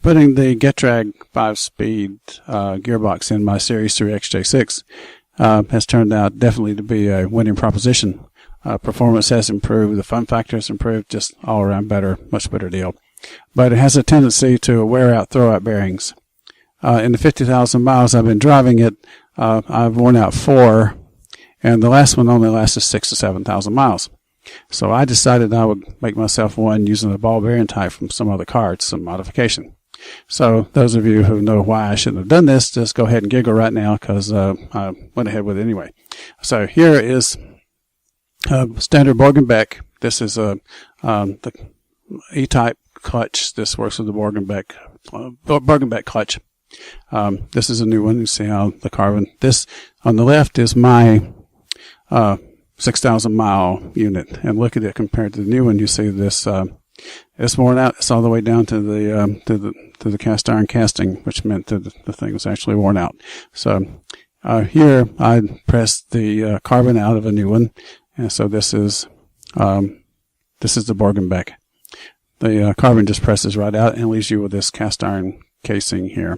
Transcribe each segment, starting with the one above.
Putting the GetDrag 5-speed gearbox in my Series 3 XJ6 has turned out definitely to be a winning proposition. Performance has improved, the fun factor has improved, just all around better, much better deal. But it has a tendency to wear out throwout bearings. In the 50,000 miles I've been driving it, I've worn out 4, and the last one only lasted 6,000 to 7,000 miles. So I decided I would make myself one using a ball bearing type from some other car, some modification. So those of you who know why I shouldn't have done this, just go ahead and giggle right now, because I went ahead with it anyway. So here is standard Borg & Beck. This is the E-type clutch. This works with the Borg & Beck clutch. This is a new one. You see how the carbon. This on the left is my 6,000 mile unit, and look at it compared to the new one. You see this. It's worn out. It's all the way down to the cast iron casting, which meant that the thing was actually worn out. So here I pressed the carbon out of a new one, and so this is the Borg & Beck. The carbon just presses right out and leaves you with this cast iron casing here.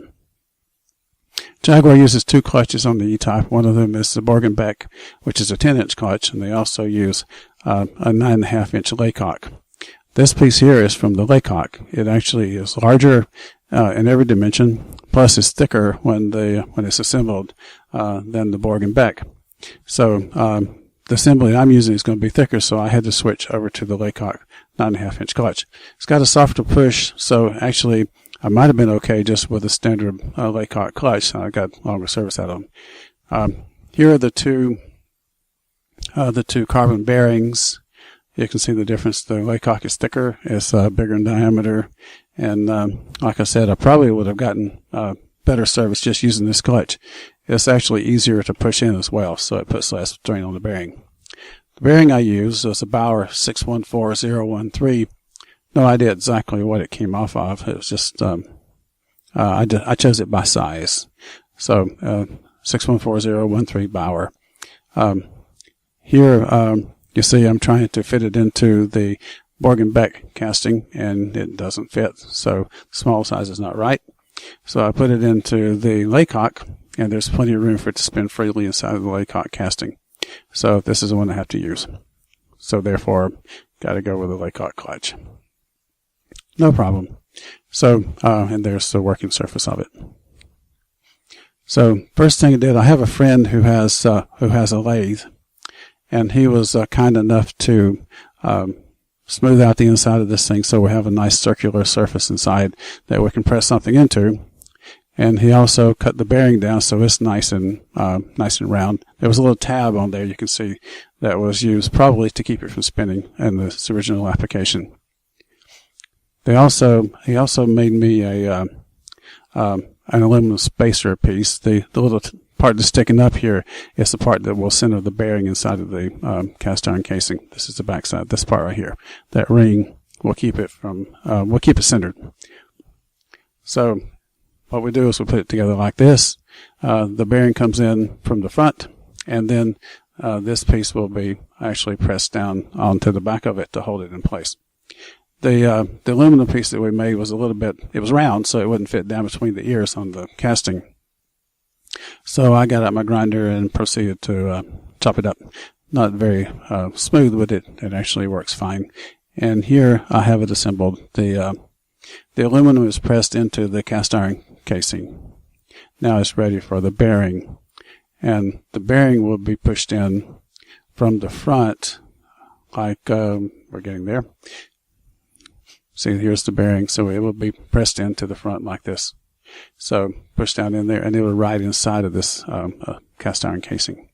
Jaguar uses 2 clutches on the E-type. One of them is the Borg & Beck, which is a 10-inch clutch, and they also use a 9.5-inch Laycock. This piece here is from the Laycock. It actually is larger in every dimension, plus it's thicker when it's assembled than the Borg & Beck. So the assembly I'm using is going to be thicker, so I had to switch over to the Laycock 9.5-inch clutch. It's got a softer push, so actually I might have been okay just with a standard Laycock clutch. I got longer service out of them. Here are the two carbon bearings. You can see the difference. The Laycock is thicker, it's bigger in diameter, and like I said, I probably would have gotten better service just using this clutch. It's actually easier to push in as well, so it puts less strain on the bearing. The bearing I used was a Bauer 614013. No idea exactly what it came off of. It was just I chose it by size. So 614013 Bauer. Here you see I'm trying to fit it into the Borg & Beck casting, and it doesn't fit. So the small size is not right. So I put it into the Laycock, and there's plenty of room for it to spin freely inside of the Laycock casting. So this is the one I have to use. So therefore, got to go with the Laycock clutch. No problem. So, and there's the working surface of it. So first thing I did, I have a friend who has a lathe, and he was kind enough to smooth out the inside of this thing so we have a nice circular surface inside that we can press something into. And he also cut the bearing down so it's nice and round. There was a little tab on there you can see that was used probably to keep it from spinning in this original application. He also made me an aluminum spacer piece. The little part that's sticking up here is the part that will center the bearing inside of the cast iron casing. This is the back side. This part right here. That ring will keep it centered. So what we do is we put it together like this. The bearing comes in from the front, and then this piece will be actually pressed down onto the back of it to hold it in place. The aluminum piece that we made was it was round, so it wouldn't fit down between the ears on the casting. So I got out my grinder and proceeded to chop it up. Not very smooth, but it actually works fine. And here I have it assembled. The aluminum is pressed into the cast iron casing. Now it's ready for the bearing. And the bearing will be pushed in from the front, like we're getting there. See, here's the bearing, so it will be pressed into the front like this. So push down in there, and it will ride inside of this cast iron casing.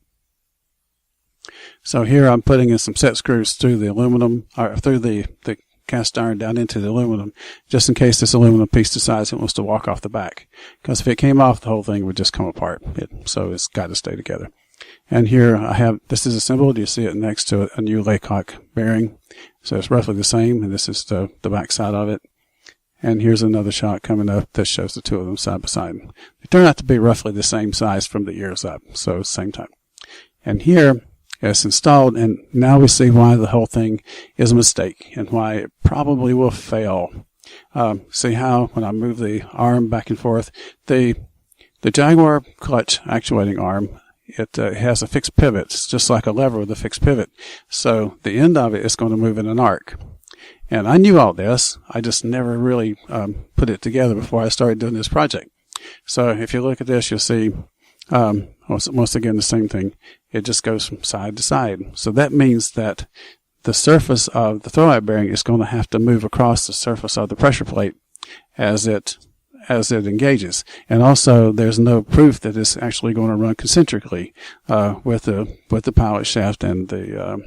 So here I'm putting in some set screws through the aluminum, or through the cast iron down into the aluminum, just in case this aluminum piece decides it wants to walk off the back. Because if it came off, the whole thing would just come apart. So it's got to stay together. And here I have, this is assembled. You see it next to a new Laycock bearing. So it's roughly the same, and this is the back side of it. And here's another shot coming up that shows the two of them side by side. They turn out to be roughly the same size from the ears up, so same type. And here it's installed, and now we see why the whole thing is a mistake and why it probably will fail. See how when I move the arm back and forth, the Jaguar clutch actuating arm, it has a fixed pivot. It's just like a lever with a fixed pivot. So the end of it is going to move in an arc. And I knew all this. I just never really put it together before I started doing this project. So if you look at this, you'll see, once again, the same thing. It just goes from side to side. So that means that the surface of the throwout bearing is going to have to move across the surface of the pressure plate as it engages. And also, there's no proof that it's actually going to run concentrically with the pilot shaft and the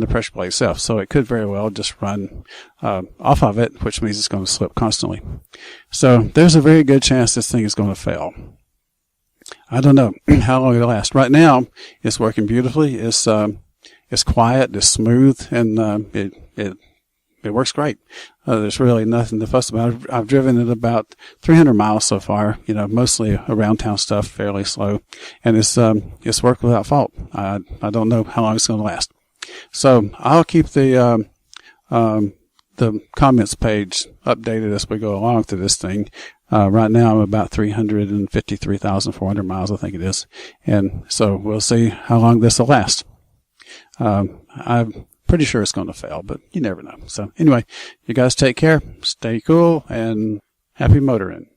pressure plate itself. So it could very well just run off of it, which means it's going to slip constantly. So there's a very good chance this thing is going to fail. I don't know how long it'll last. Right now, it's working beautifully. It's quiet, it's smooth, and it works great. There's really nothing to fuss about. I've driven it about 300 miles so far, mostly around town stuff, fairly slow, and it's worked without fault. I don't know how long it's going to last. So I'll keep the comments page updated as we go along through this thing. Right now I'm about 353,400 miles, I think it is. And so we'll see how long this will last. I'm pretty sure it's going to fail, but you never know. So anyway, you guys take care, stay cool, and happy motoring.